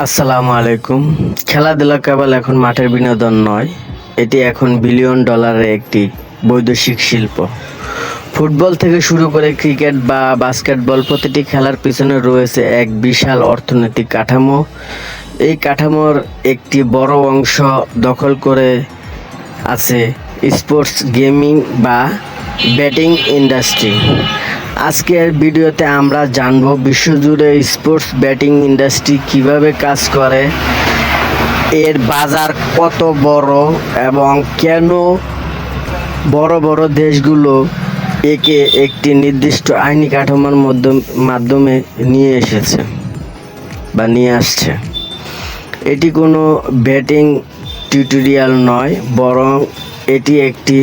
আসসালামু আলাইকুম। খেলাধুলা কেবল এখন মাঠের বিনোদন নয়, এটি এখন বিলিয়ন ডলারের একটি বৈদেশিক শিল্প। ফুটবল থেকে শুরু করে ক্রিকেট বা বাস্কেটবল, প্রতিটি খেলার পিছনে রয়েছে এক বিশাল অর্থনৈতিক কাঠামো। এই কাঠামোর একটি বড় অংশ দখল করে আছে স্পোর্টস গেমিং বা ব্যাটিং ইন্ডাস্ট্রি। আজকের ভিডিওতে আমরা জানব বিশ্বজুড়ে স্পোর্টস ব্যাটিং ইন্ডাস্ট্রি কিভাবে কাজ করে, এর বাজার কত বড় এবং কেন বড় বড় দেশগুলো একে একটি নির্দিষ্ট আইনি কাঠামোর মাধ্যমে নিয়ে এসেছে বা নিয়ে আসছে। এটি কোনো ব্যাটিং টিউটোরিয়াল নয়, বরং এটি একটি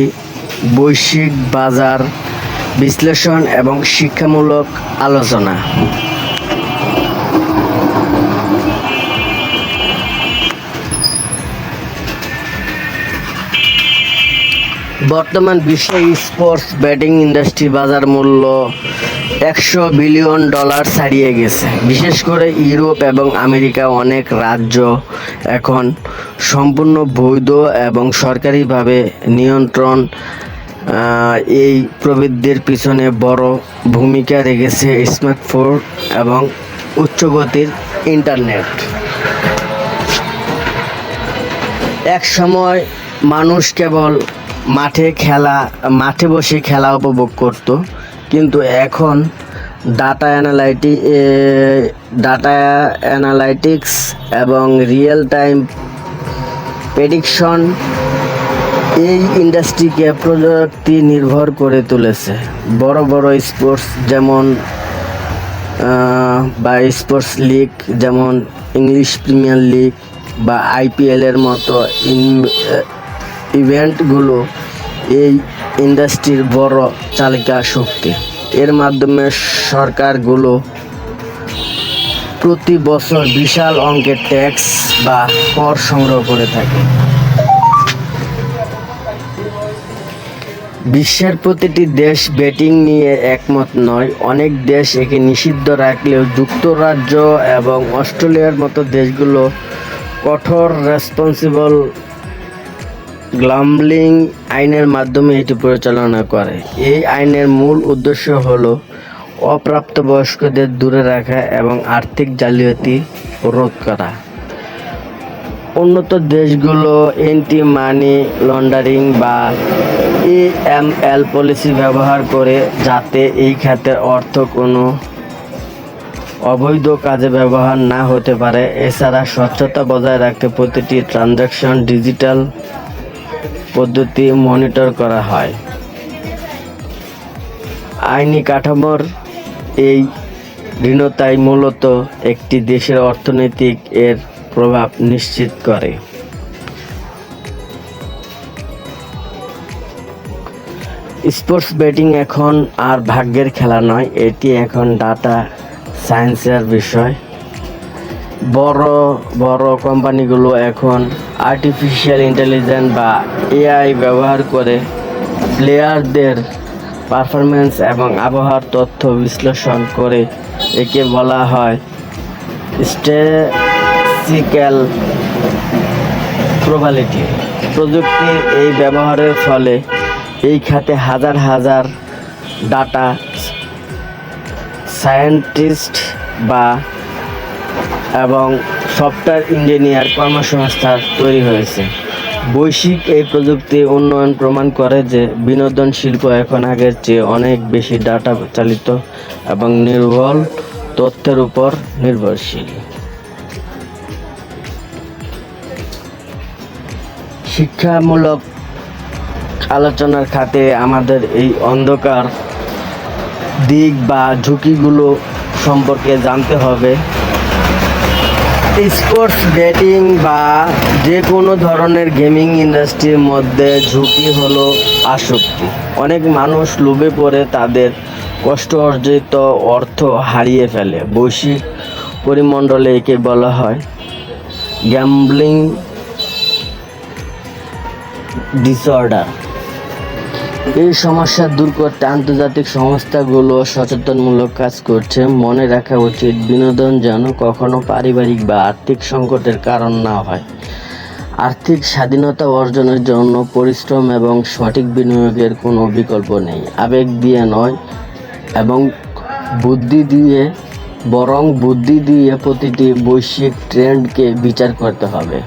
বৈশ্বিক বাজার বিশ্লেষণ এবং শিক্ষামূলক আলোচনা। বর্তমান বিশ্বে স্পোর্টস ব্যাটিং ইন্ডাস্ট্রি বাজার মূল্য $100 বিলিয়ন ছাড়িয়ে গেছে। বিশেষ করে ইউরোপ এবং আমেরিকা অনেক রাজ্য এখন সম্পূর্ণ বৈধ এবং সরকারিভাবে নিয়ন্ত্রণ। এই প্রবৃদ্ধির পিছনে বড় ভূমিকা রেখেছে স্মার্টফোন এবং উচ্চগতির ইন্টারনেট। এক সময় মানুষ কেবল মাঠে বসে খেলা উপভোগ করত, কিন্তু এখন ডাটা অ্যানালাইটিক্স এবং রিয়েল টাইম প্রেডিকশন এই ইন্ডাস্ট্রিকে প্রযুক্তি নির্ভর করে তুলেছে। বড় বড় স্পোর্টস যেমন স্পোর্টস লিগ যেমন ইংলিশ প্রিমিয়ার লিগ বা আইপিএলের মতো ইভেন্টগুলো এই ইন্ডাস্ট্রির বড় চালিকা শক্তি। এর মাধ্যমে সরকারগুলো প্রতি বছর বিশাল অঙ্কের ট্যাক্স বা কর সংগ্রহ করে থাকে। বিশ্বের প্রতিটি দেশ ব্যাটিং নিয়ে একমত নয়। অনেক দেশ একে নিষিদ্ধ রাখলেও যুক্তরাজ্য এবং অস্ট্রেলিয়ার মতো দেশগুলো কঠোর রেসপন্সিবল গ্যাম্বলিং আইনের মাধ্যমে এটি পরিচালনা করে। এই আইনের মূল উদ্দেশ্য হলো অপ্রাপ্তবয়স্কদের দূরে রাখা এবং আর্থিক জালিয়াতি রোধ করা। উন্নত দেশগুলো অ্যান্টি মানি লন্ডারিং বা AML পলিসি ব্যবহার করে, যাতে এই খাতের অর্থ কোনো অবৈধ কাজে ব্যবহার না হতে পারে। এছাড়া স্বচ্ছতা বজায় রাখতে প্রতিটি ট্রানজাকশন ডিজিটাল পদ্ধতি মনিটর করা হয়। আইনি কাঠামোর এই দৃঢ়তাই মূলত একটি দেশের অর্থনৈতিক এর প্রভাব নিশ্চিত করে। স্পোর্টস ব্যাটিং এখন আর ভাগ্যের খেলা নয়, এটি এখন ডাটা সায়েন্সের বিষয়। বড় বড় কোম্পানিগুলো এখন আর্টিফিশিয়াল ইন্টেলিজেন্স বা AI ব্যবহার করে প্লেয়ারদের পারফরম্যান্স এবং আবহাওয়ার তথ্য বিশ্লেষণ করে। একে বলা হয় স্ট্যাটিস্টিক্যাল প্রবাবিলিটি। প্রযুক্তির এই ব্যবহারের ফলে এই খাতে হাজার হাজার ডাটা সায়েন্টিস্ট এবং সফটওয়্যার ইঞ্জিনিয়ার কর্মসংস্থান তৈরি হয়েছে। বৈশ্বিক এই প্রযুক্তি উন্নয়ন প্রমাণ করে যে বিনোদন শিল্প এখন আগের চেয়ে অনেক বেশি ডাটা চালিত এবং নির্ভুল তথ্যের উপর নির্ভরশীল। শিক্ষামূলক আলোচনার খাতে আমাদের এই অন্ধকার দিক বা ঝুঁকিগুলো সম্পর্কে জানতে হবে। স্পোর্টস ব্যাটিং বা যে কোনো ধরনের গেমিং ইন্ডাস্ট্রির মধ্যে ঝুঁকি হলো আসক্তি। অনেক মানুষ লোভে পড়ে তাদের কষ্ট অর্জিত অর্থ হারিয়ে ফেলে। বৈশ্বিক পরিমণ্ডলে একে বলা হয় গ্যাম্বলিং ডিসঅর্ডার। এই সমস্যা দূর করতে আন্তর্জাতিক সংস্থাগুলো সচেতনমূলক কাজ করছে। মনে রাখা উচিত, বিনোদন যেন কখনো পারিবারিক বা আর্থিক সংকটের কারণ না হয়। আর্থিক স্বাধীনতা অর্জনের জন্য পরিশ্রম এবং সঠিক বিনিয়োগের কোনো বিকল্প নেই। আবেগ দিয়ে নয় এবং বুদ্ধি দিয়ে প্রতিটি বৈশ্বিক ট্রেন্ডকে বিচার করতে হবে।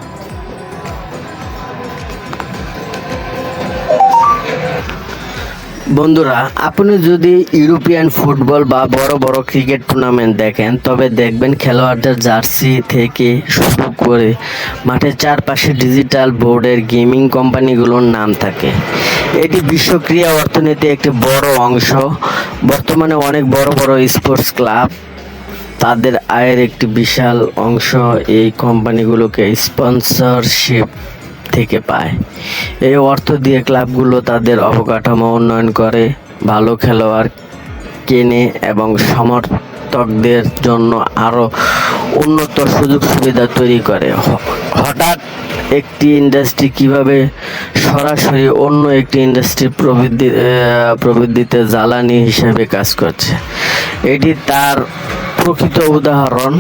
বন্ধুরা, আপনি যদি ইউরোপিয়ান ফুটবল বা বড় বড় ক্রিকেট টুর্নামেন্ট দেখেন, তবে দেখবেন খেলোয়াড়দের জার্সি থেকে শুরু করে মাঠের চারপাশে ডিজিটাল বোর্ডের গেমিং কোম্পানিগুলোর নাম থাকে। এটি বিশ্ব ক্রীড়া অর্থনীতির একটি বড় অংশ। বর্তমানে অনেক বড় বড় স্পোর্টস ক্লাব তাদের আয়ের একটি বিশাল অংশ এই কোম্পানিগুলোকে স্পন্সরশিপ থেকে পায়। এই অর্থ দিয়ে ক্লাবগুলো তাদের অবকাঠামো উন্নয়ন করে, ভালো খেলোয়াড় কেনে এবং সমর্থকদের জন্য আরও উন্নত সুযোগ সুবিধা তৈরি করে। হঠাৎ একটি ইন্ডাস্ট্রি কিভাবে সরাসরি অন্য একটি ইন্ডাস্ট্রির প্রবৃদ্ধিতে জ্বালানি হিসেবে কাজ করছে, এটি তার প্রকৃত উদাহরণ।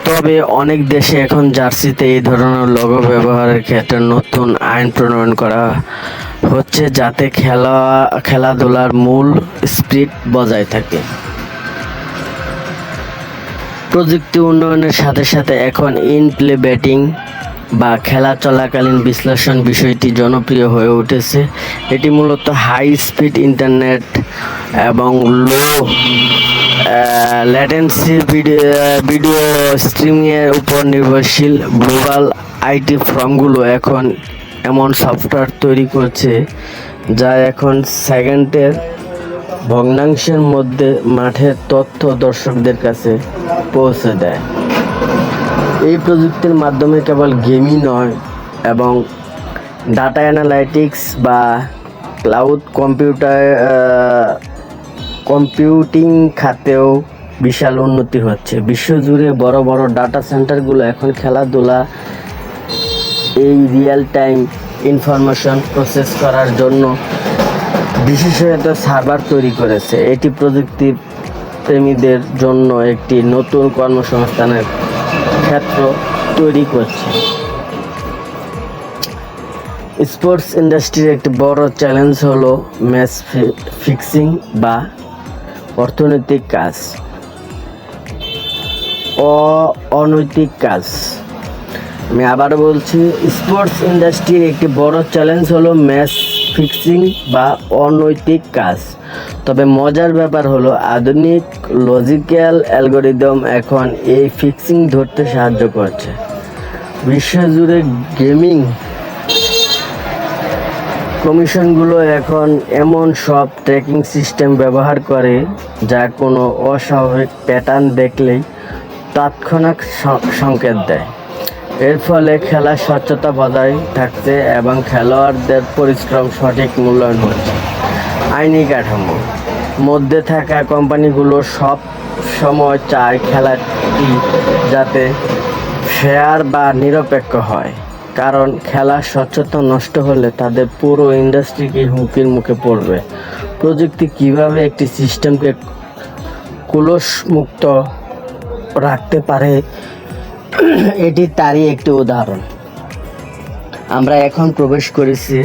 তবে অনেক দেশে এখন জার্সিতে এই ধরনের লোগো ব্যবহারের ক্ষেত্রে নতুন আইন প্রণয়ন করা হচ্ছে, যাতে খেলাধুলার মূল স্পিরিট বজায় থাকে। প্রযুক্তি উন্নয়নের সাথে সাথে এখন ইন প্লে ব্যাটিং বা খেলা চলাকালীন বিশ্লেষণ বিষয়টি জনপ্রিয় হয়ে উঠেছে। এটি মূলত হাই স্পিড ইন্টারনেট এবং লো ল্যাটেন্সি ভিডিও স্ট্রিমিংয়ের উপর নির্ভরশীল। গ্লোবাল আইটি ফার্মগুলো এখন এমন সফটওয়্যার তৈরি করছে যা এখন সেকেন্ডের ভগ্নাংশের মধ্যে মাঠের তথ্য দর্শকদের কাছে পৌঁছে দেয়। এই প্রযুক্তির মাধ্যমে কেবল গেমই নয় এবং ডাটা অ্যানালাইটিক্স বা ক্লাউড কম্পিউটিং খাতেও বিশাল উন্নতি হচ্ছে। বিশ্বজুড়ে বড় বড় ডাটা সেন্টারগুলো এখন খেলাধুলা এই রিয়েল টাইম ইনফরমেশন প্রসেস করার জন্য বিশেষত সার্ভার তৈরি করেছে। এটি প্রযুক্তি প্রেমীদের জন্য একটি নতুন কর্মসংস্থানের ক্ষেত্র তৈরি করছে। স্পোর্টস ইন্ডাস্ট্রির একটি বড় চ্যালেঞ্জ হলো ম্যাচ ফিক্সিং বা অনৈতিক কাজ। আমি আবার বলছি, স্পোর্টস ইন্ডাস্ট্রির একটি বড় চ্যালেঞ্জ হলো ম্যাচ ফিক্সিং বা অনৈতিক কাজ। তবে মজার ব্যাপার হলো আধুনিক লজিক্যাল অ্যালগরিদম এখন এই ফিক্সিং ধরতে সাহায্য করছে। বিশ্বজুড়ে গেমিং কমিশনগুলো এখন এমন সব ট্র্যাকিং সিস্টেম ব্যবহার করে যা কোনো অস্বাভাবিক প্যাটার্ন দেখলেই তাৎক্ষণিক সংকেত দেয়। এর ফলে খেলার স্বচ্ছতা বজায় থাকছে এবং খেলোয়াড়দের পরিশ্রম সঠিক মূল্যায়ন হচ্ছে। আইনি কাঠামো মধ্যে থাকা কোম্পানিগুলো সব সময় চায় খেলাটি যাতে ফেয়ার বা নিরপেক্ষ হয়, কারণ খেলার স্বচ্ছতা নষ্ট হলে তাদের পুরো ইন্ডাস্ট্রিকে হুমকির মুখে পড়বে। প্রযুক্তি কিভাবে একটি সিস্টেমকে কলুষমুক্ত রাখতে পারে, এটি তারই একটি উদাহরণ। আমরা এখন প্রবেশ করেছি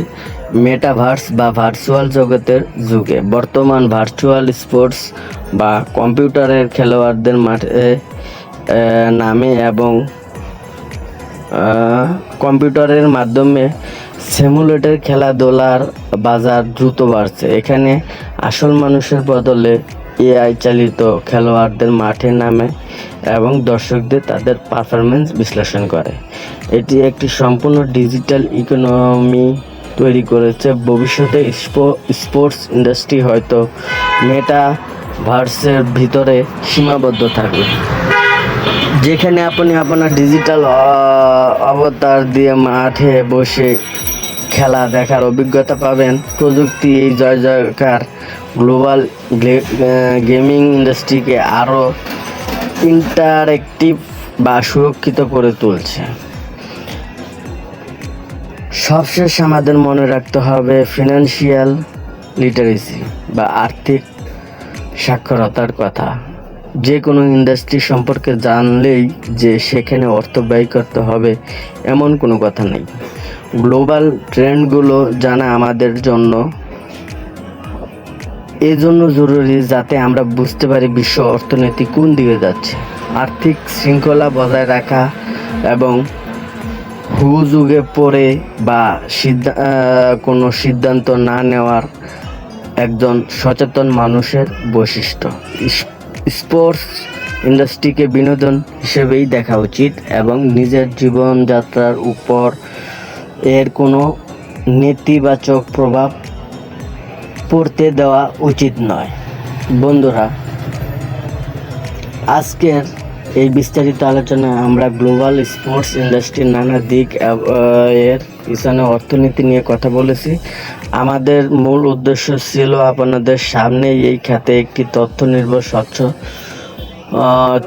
মেটাভার্স বা ভার্চুয়াল জগতের যুগে। বর্তমান ভার্চুয়াল স্পোর্টস বা কম্পিউটারের খেলোয়াড়দের মাঠে নামে এবং কম্পিউটারের মাধ্যমে সিমুলেটর খেলাধুলার বাজার দ্রুত বাড়ছে। এখানে আসল মানুষের বদলে এআই চালিত খেলোয়াড়দের মাঠে নামে এবং দর্শকদের তাদের পারফরমেন্স বিশ্লেষণ করে। এটি একটি সম্পূর্ণ ডিজিটাল ইকোনমি তৈরি করেছে। ভবিষ্যতে স্পোর্টস ইন্ডাস্ট্রি হয়তো মেটাভার্সের ভিতরে সীমাবদ্ধ থাকবে, যেখানে আপনি আপনার ডিজিটাল অবতার দিয়ে মাঠে বসে খেলা দেখার অভিজ্ঞতা পাবেন। প্রযুক্তি এই জয়কার গ্লোবাল গেমিং ইন্ডাস্ট্রিকে আরও ইন্টারেক্টিভ বা সুরক্ষিত করে তুলছে। সবশেষ আমাদের মনে রাখতে হবে, ফিনান্সিয়াল লিটারেসি বা আর্থিক সাক্ষরতার কথা। যে কোনো ইন্ডাস্ট্রি সম্পর্কে জানলেই যে সেখানে অর্থ ব্যয় করতে হবে এমন কোনো কথা নেই। গ্লোবাল ট্রেন্ডগুলো জানা আমাদের জন্য এজন্য জরুরি যাতে আমরা বুঝতে পারি বিশ্ব অর্থনীতি কোন দিকে যাচ্ছে। আর্থিক শৃঙ্খলা বজায় রাখা এবং হুজুগে পড়ে বা কোনো সিদ্ধান্ত না নেওয়ার একজন সচেতন মানুষের বৈশিষ্ট্য। স্পোর্টস ইন্ডাস্ট্রিকে বিনোদন হিসেবেই দেখা উচিত এবং নিজের জীবনযাত্রার উপর এর কোনো নেতিবাচক প্রভাব পড়তে দেওয়া উচিত নয়। বন্ধুরা, আজকের এই বিস্তারিত আলোচনায় আমরা গ্লোবাল স্পোর্টস ইন্ডাস্ট্রির নানা দিক এর পিছনে অর্থনীতি নিয়ে কথা বলেছি। আমাদের মূল উদ্দেশ্য ছিল আপনাদের সামনে এই খাতে একটি তথ্য নির্ভর স্বচ্ছ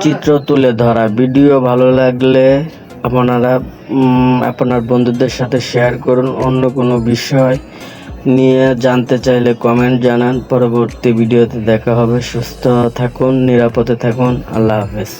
চিত্র তুলে ধরা। ভিডিও ভালো লাগলে আপনারা আপনার বন্ধুদের সাথে শেয়ার করুন। অন্য কোনো বিষয় নিয়ে জানতে চাইলে কমেন্ট জানান। পরবর্তী ভিডিওতে দেখা হবে। সুস্থ থাকুন, নিরাপদে থাকুন। আল্লাহ হাফেজ।